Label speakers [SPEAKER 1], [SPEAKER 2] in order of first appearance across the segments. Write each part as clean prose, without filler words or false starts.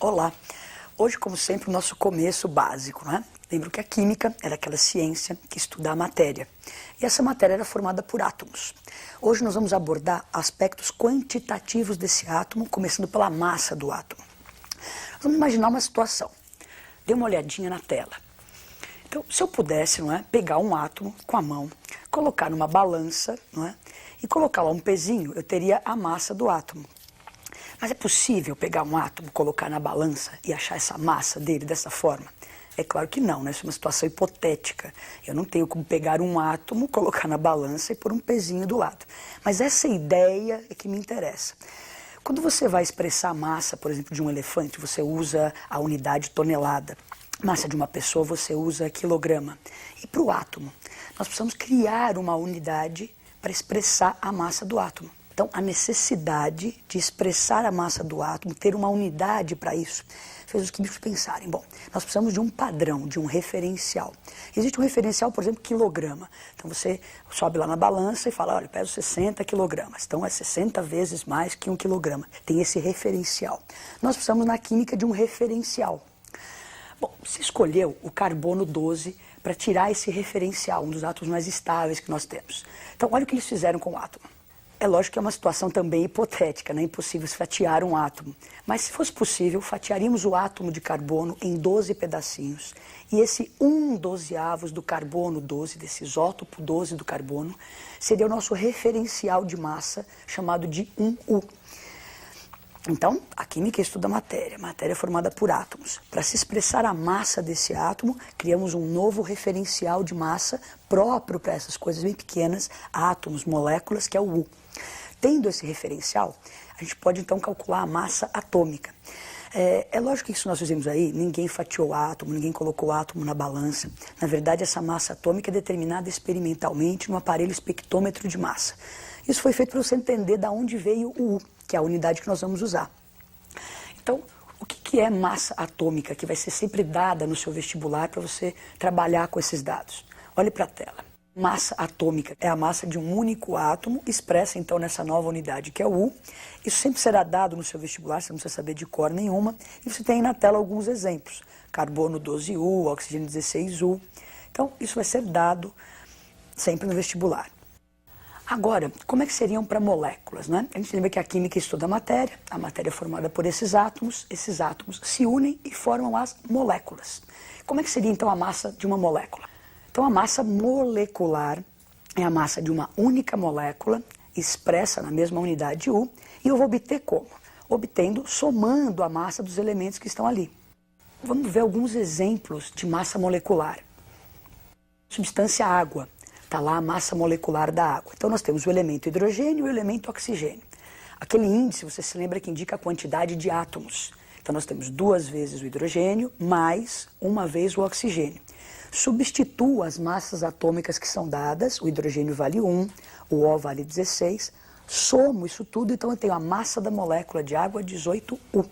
[SPEAKER 1] Olá! Hoje, como sempre, o nosso começo básico, né? Lembro que a química era aquela ciência que estuda a matéria. E essa matéria era formada por átomos. Hoje nós vamos abordar aspectos quantitativos desse átomo, começando pela massa do átomo. Vamos imaginar uma situação. Dê uma olhadinha na tela. Então, se eu pudesse, não é, pegar um átomo com a mão, colocar numa balança, não é, e colocar lá um pezinho, eu teria a massa do átomo. Mas é possível pegar um átomo, colocar na balança e achar essa massa dele dessa forma? É claro que não, né? Isso é uma situação hipotética. Eu não tenho como pegar um átomo, colocar na balança e pôr um pezinho do lado. Mas essa ideia é que me interessa. Quando você vai expressar a massa, por exemplo, de um elefante, você usa a unidade tonelada. Massa de uma pessoa, você usa quilograma. E para o átomo, nós precisamos criar uma unidade para expressar a massa do átomo. Então, a necessidade de expressar a massa do átomo, ter uma unidade para isso, fez os químicos pensarem, bom, nós precisamos de um padrão, de um referencial. Existe um referencial, por exemplo, quilograma. Então, você sobe lá na balança e fala, olha, eu peso 60 quilogramas. Então, é 60 vezes mais que 1 quilograma. Tem esse referencial. Nós precisamos, na química, de um referencial. Bom, você escolheu o carbono 12 para tirar esse referencial, um dos átomos mais estáveis que nós temos. Então, olha o que eles fizeram com o átomo. É lógico que é uma situação também hipotética, né? Impossível se fatiar um átomo. Mas se fosse possível, fatiaríamos o átomo de carbono em 12 pedacinhos. E esse 1/12 do carbono 12, desse isótopo 12 do carbono, seria o nosso referencial de massa, chamado de 1U. Então, a química estuda a matéria é formada por átomos. Para se expressar a massa desse átomo, criamos um novo referencial de massa próprio para essas coisas bem pequenas, átomos, moléculas, que é o U. Tendo esse referencial, a gente pode então calcular a massa atômica. É lógico que isso nós fizemos aí, ninguém fatiou o átomo, ninguém colocou o átomo na balança. Na verdade, essa massa atômica é determinada experimentalmente no aparelho espectrômetro de massa. Isso foi feito para você entender de onde veio o U, que é a unidade que nós vamos usar. Então, o que é massa atômica, que vai ser sempre dada no seu vestibular para você trabalhar com esses dados? Olhe para a tela. Massa atômica é a massa de um único átomo, expressa então nessa nova unidade que é o U. Isso sempre será dado no seu vestibular, você não precisa saber de cor nenhuma. E você tem aí na tela alguns exemplos. Carbono 12U, oxigênio 16U. Então, isso vai ser dado sempre no vestibular. Agora, como é que seriam para moléculas, né? A gente lembra que a química estuda a matéria é formada por esses átomos se unem e formam as moléculas. Como é que seria então a massa de uma molécula? Então a massa molecular é a massa de uma única molécula, expressa na mesma unidade U, e eu vou obter como? Obtendo, somando a massa dos elementos que estão ali. Vamos ver alguns exemplos de massa molecular. Substância água. Está lá a massa molecular da água. Então nós temos o elemento hidrogênio e o elemento oxigênio. Aquele índice, você se lembra que indica a quantidade de átomos. Então nós temos 2 vezes o hidrogênio mais 1 vez o oxigênio. Substituo as massas atômicas que são dadas, o hidrogênio vale 1, o O vale 16, somo isso tudo, então eu tenho a massa da molécula de água 18U.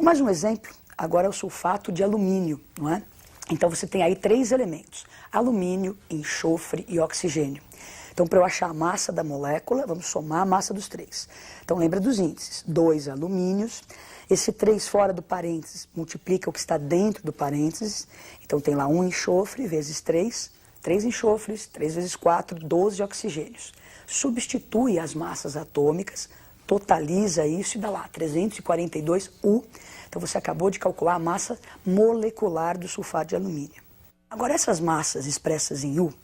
[SPEAKER 1] Mais um exemplo, agora é o sulfato de alumínio, não é? Então você tem aí 3 elementos, alumínio, enxofre e oxigênio. Então para eu achar a massa da molécula, vamos somar a massa dos 3. Então lembra dos índices, 2 alumínios, esse 3 fora do parênteses multiplica o que está dentro do parênteses, então tem lá 1 enxofre vezes 3, 3 enxofres, 3 vezes 4, 12 oxigênios. Substitui as massas atômicas, totaliza isso e dá lá 342U. Então você acabou de calcular a massa molecular do sulfato de alumínio. Agora essas massas expressas em U,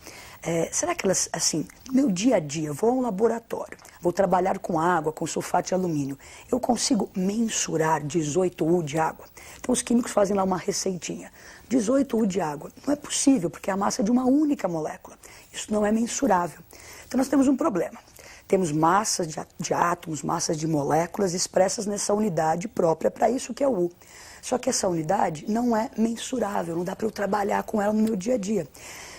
[SPEAKER 1] será que elas, assim, no meu dia a dia, vou a um laboratório, vou trabalhar com água, com sulfato de alumínio, eu consigo mensurar 18U de água? Então os químicos fazem lá uma receitinha. 18U de água. Não é possível, porque é a massa de uma única molécula. Isso não é mensurável. Então nós temos um problema. Temos massas de átomos, massas de moléculas expressas nessa unidade própria para isso que é o U. Só que essa unidade não é mensurável, não dá para eu trabalhar com ela no meu dia a dia.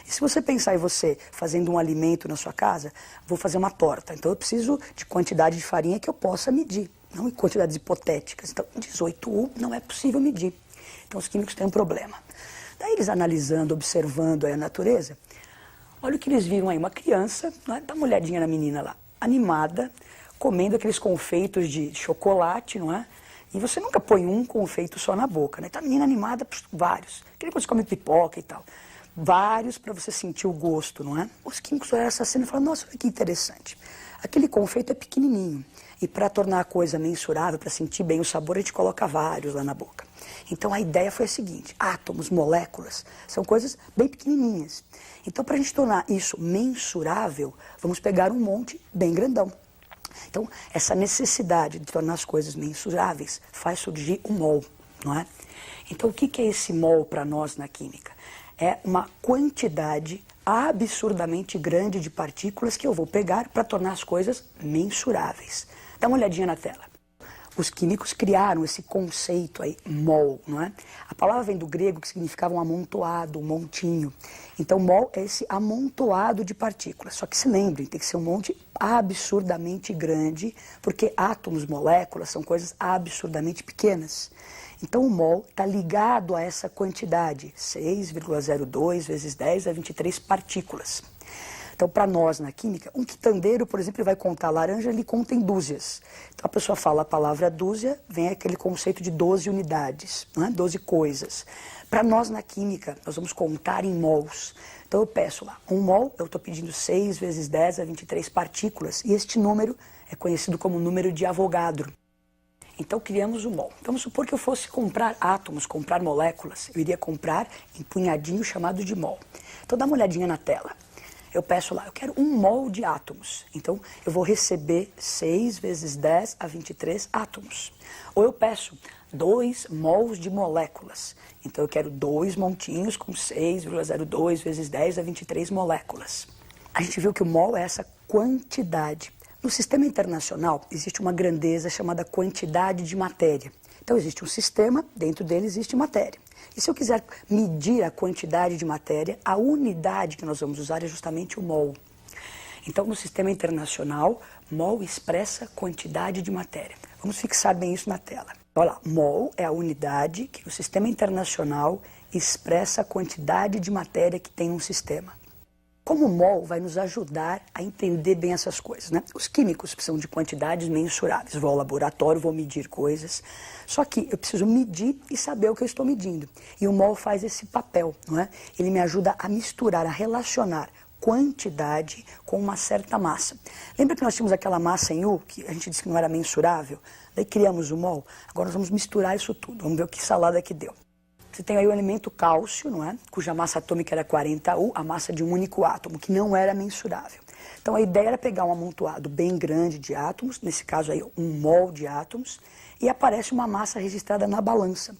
[SPEAKER 1] E se você pensar em você fazendo um alimento na sua casa, vou fazer uma torta, então eu preciso de quantidade de farinha que eu possa medir, não em quantidades hipotéticas. Então 18U não é possível medir. Então os químicos têm um problema. Daí eles analisando, observando aí a natureza, olha o que eles viram aí, uma criança, né? Dá uma olhadinha na menina lá, animada, comendo aqueles confeitos de chocolate, não é? E você nunca põe um confeito só na boca, né? Tá a menina animada, vários. Aquele que você come pipoca e tal. Vários para você sentir o gosto, não é? Os químicos olharam essa cena e falaram, nossa, olha que interessante. Aquele confeito é pequenininho. E para tornar a coisa mensurável, para sentir bem o sabor, a gente coloca vários lá na boca. Então a ideia foi a seguinte, átomos, moléculas, são coisas bem pequenininhas. Então para a gente tornar isso mensurável, vamos pegar um monte bem grandão. Então essa necessidade de tornar as coisas mensuráveis faz surgir o mol, não é? Então o que é esse mol para nós na química? É uma quantidade absurdamente grande de partículas que eu vou pegar para tornar as coisas mensuráveis. Dá uma olhadinha na tela. Os químicos criaram esse conceito aí, mol, não é? A palavra vem do grego que significava um amontoado, um montinho. Então, mol é esse amontoado de partículas. Só que se lembrem, tem que ser um monte absurdamente grande, porque átomos, moléculas, são coisas absurdamente pequenas. Então, o mol está ligado a essa quantidade, 6,02 vezes 10 a 23 partículas. Então, para nós, na química, um quitandeiro, por exemplo, ele vai contar laranja, ele conta em dúzias. Então, a pessoa fala a palavra dúzia, vem aquele conceito de 12 unidades, não é? 12 coisas. Para nós, na química, nós vamos contar em mols. Então, eu peço lá, um mol, eu estou pedindo 6 vezes 10 a 23 partículas, e este número é conhecido como número de Avogadro. Então, criamos o mol. Vamos supor que eu fosse comprar átomos, comprar moléculas, eu iria comprar em punhadinho chamado de mol. Então, dá uma olhadinha na tela. Eu peço lá, eu quero 1 mol de átomos. Então, eu vou receber 6 vezes 10 a 23 átomos. Ou eu peço 2 mols de moléculas. Então, eu quero 2 montinhos com 6,02 vezes 10 a 23 moléculas. A gente viu que o mol é essa quantidade. No sistema internacional, existe uma grandeza chamada quantidade de matéria. Então, existe um sistema, dentro dele existe matéria. E se eu quiser medir a quantidade de matéria, a unidade que nós vamos usar é justamente o mol. Então, no sistema internacional, mol expressa quantidade de matéria. Vamos fixar bem isso na tela. Olha lá, mol é a unidade que no sistema internacional expressa a quantidade de matéria que tem um sistema. Como o mol vai nos ajudar a entender bem essas coisas, né? Os químicos precisam de quantidades mensuráveis. Vou ao laboratório, vou medir coisas. Só que eu preciso medir e saber o que eu estou medindo. E o mol faz esse papel, não é? Ele me ajuda a misturar, a relacionar quantidade com uma certa massa. Lembra que nós tínhamos aquela massa em U, que a gente disse que não era mensurável? Daí criamos o mol. Agora nós vamos misturar isso tudo. Vamos ver o que salada que deu. Você tem aí o elemento cálcio, não é? Cuja massa atômica era 40U, a massa de um único átomo, que não era mensurável. Então a ideia era pegar um amontoado bem grande de átomos, nesse caso aí 1 mol de átomos, e aparece uma massa registrada na balança.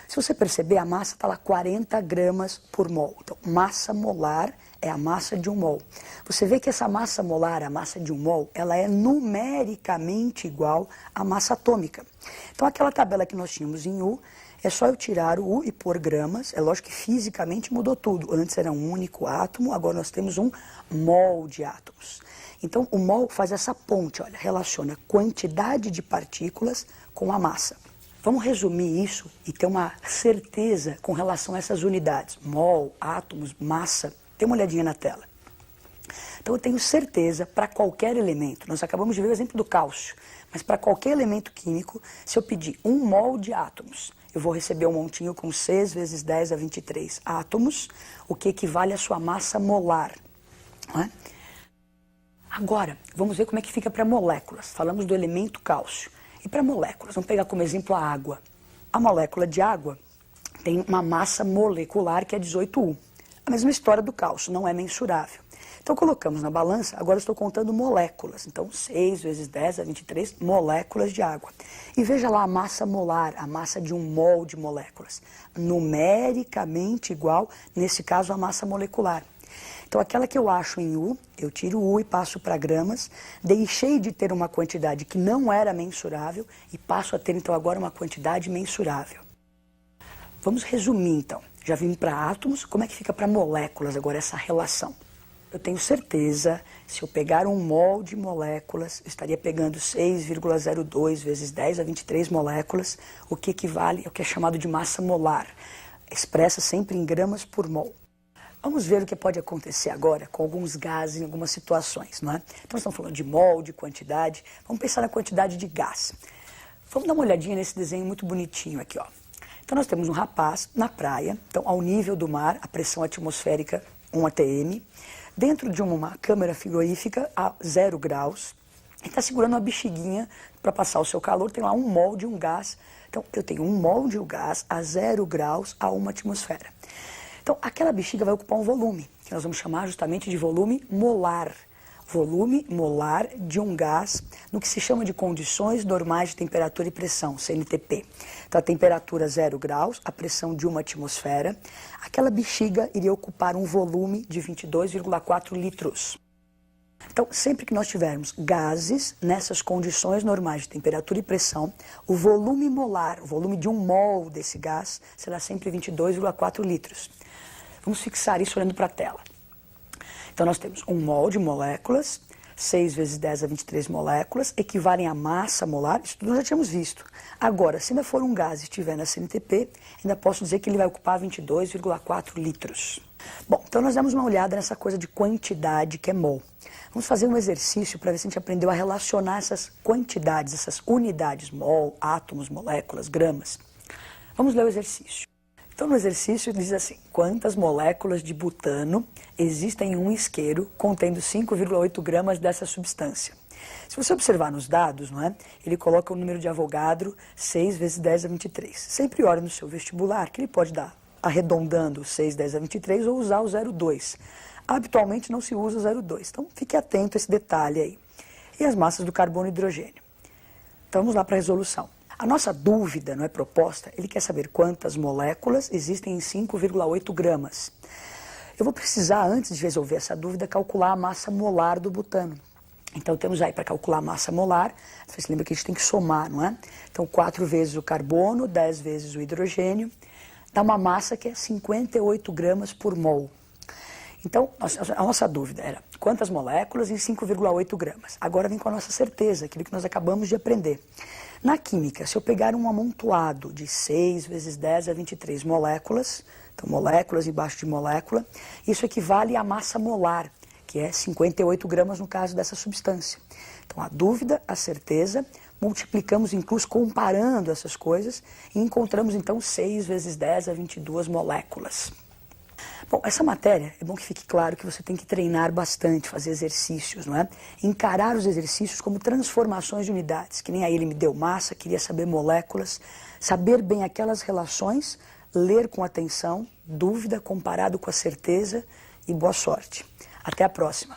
[SPEAKER 1] Se você perceber, a massa está lá 40 gramas por mol. Então, massa molar é a massa de 1 mol. Você vê que essa massa molar, a massa de 1 mol, ela é numericamente igual à massa atômica. Então aquela tabela que nós tínhamos em U, é só eu tirar o U e pôr gramas. É lógico que fisicamente mudou tudo. Antes era um único átomo, agora nós temos 1 mol de átomos. Então o mol faz essa ponte, olha, relaciona quantidade de partículas com a massa. Vamos resumir isso e ter uma certeza com relação a essas unidades. Mol, átomos, massa. Dê uma olhadinha na tela. Então eu tenho certeza para qualquer elemento. Nós acabamos de ver o exemplo do cálcio. Mas para qualquer elemento químico, se eu pedir 1 mol de átomos, eu vou receber um montinho com 6 vezes 10 a 23 átomos, o que equivale à sua massa molar. Não é? Agora, vamos ver como é que fica para moléculas. Falamos do elemento cálcio. E para moléculas, vamos pegar como exemplo a água. A molécula de água tem uma massa molecular que é 18U. A mesma história do cálcio, não é mensurável. Então colocamos na balança, agora eu estou contando moléculas. Então 6 vezes 10 a 23 moléculas de água. E veja lá a massa molar, a massa de 1 mol de moléculas. Numericamente igual, nesse caso, à massa molecular. Então aquela que eu acho em U, eu tiro o U e passo para gramas. Deixei de ter uma quantidade que não era mensurável e passo a ter então agora uma quantidade mensurável. Vamos resumir então. Já vimos para átomos, como é que fica para moléculas agora essa relação? Eu tenho certeza, se eu pegar 1 mol de moléculas, eu estaria pegando 6,02 vezes 10 a 23 moléculas, o que equivale ao que é chamado de massa molar, expressa sempre em gramas por mol. Vamos ver o que pode acontecer agora com alguns gases em algumas situações, não é? Então, nós estamos falando de mol, de quantidade, vamos pensar na quantidade de gás. Vamos dar uma olhadinha nesse desenho muito bonitinho aqui, ó. Então nós temos um rapaz na praia, então ao nível do mar, a pressão atmosférica 1 atm, dentro de uma câmara frigorífica a 0 graus, ele está segurando uma bexiguinha para passar o seu calor, tem lá um mol de um gás. Então eu tenho um mol de um gás a 0 graus a 1 atmosfera. Então aquela bexiga vai ocupar um volume, que nós vamos chamar justamente de volume molar. Volume molar de um gás no que se chama de condições normais de temperatura e pressão, CNTP. Então, a temperatura 0 graus, a pressão de 1 atmosfera, aquela bexiga iria ocupar um volume de 22,4 litros. Então, sempre que nós tivermos gases nessas condições normais de temperatura e pressão, o volume molar, o volume de um mol desse gás, será sempre 22,4 litros. Vamos fixar isso olhando para a tela. Então, nós temos um mol de moléculas, 6 vezes 10 a 23 moléculas, equivalem à massa molar, isso tudo nós já tínhamos visto. Agora, se ainda for um gás e estiver na CNTP, ainda posso dizer que ele vai ocupar 22,4 litros. Bom, então nós damos uma olhada nessa coisa de quantidade que é mol. Vamos fazer um exercício para ver se a gente aprendeu a relacionar essas quantidades, essas unidades, mol, átomos, moléculas, gramas. Vamos ler o exercício. Então, no exercício diz assim: quantas moléculas de butano existem em um isqueiro contendo 5,8 gramas dessa substância? Se você observar nos dados, não é? Ele coloca o número de Avogadro 6 vezes 10 a 23. Sempre olhe no seu vestibular que ele pode dar arredondando 6, 10 a 23 ou usar o 0,2. Habitualmente não se usa o 0,2. Então, fique atento a esse detalhe aí. E as massas do carbono e hidrogênio. Então, vamos lá para a resolução. A nossa dúvida, não é proposta, ele quer saber quantas moléculas existem em 5,8 gramas. Eu vou precisar, antes de resolver essa dúvida, calcular a massa molar do butano. Então temos aí para calcular a massa molar, você se lembra que a gente tem que somar, não é? Então 4 vezes o carbono, 10 vezes o hidrogênio, dá uma massa que é 58 gramas por mol. Então, a nossa dúvida era quantas moléculas em 5,8 gramas. Agora vem com a nossa certeza, aquilo que nós acabamos de aprender. Na química, se eu pegar um amontoado de 6 vezes 10 a 23 moléculas, então moléculas embaixo de molécula, isso equivale à massa molar, que é 58 gramas no caso dessa substância. Então, a dúvida, a certeza, multiplicamos incluso comparando essas coisas e encontramos então 6 vezes 10 a 22 moléculas. Bom, essa matéria, é bom que fique claro que você tem que treinar bastante, fazer exercícios, não é? Encarar os exercícios como transformações de unidades, que nem aí ele me deu massa, queria saber moléculas, saber bem aquelas relações, ler com atenção, dúvida comparado com a certeza e boa sorte. Até a próxima.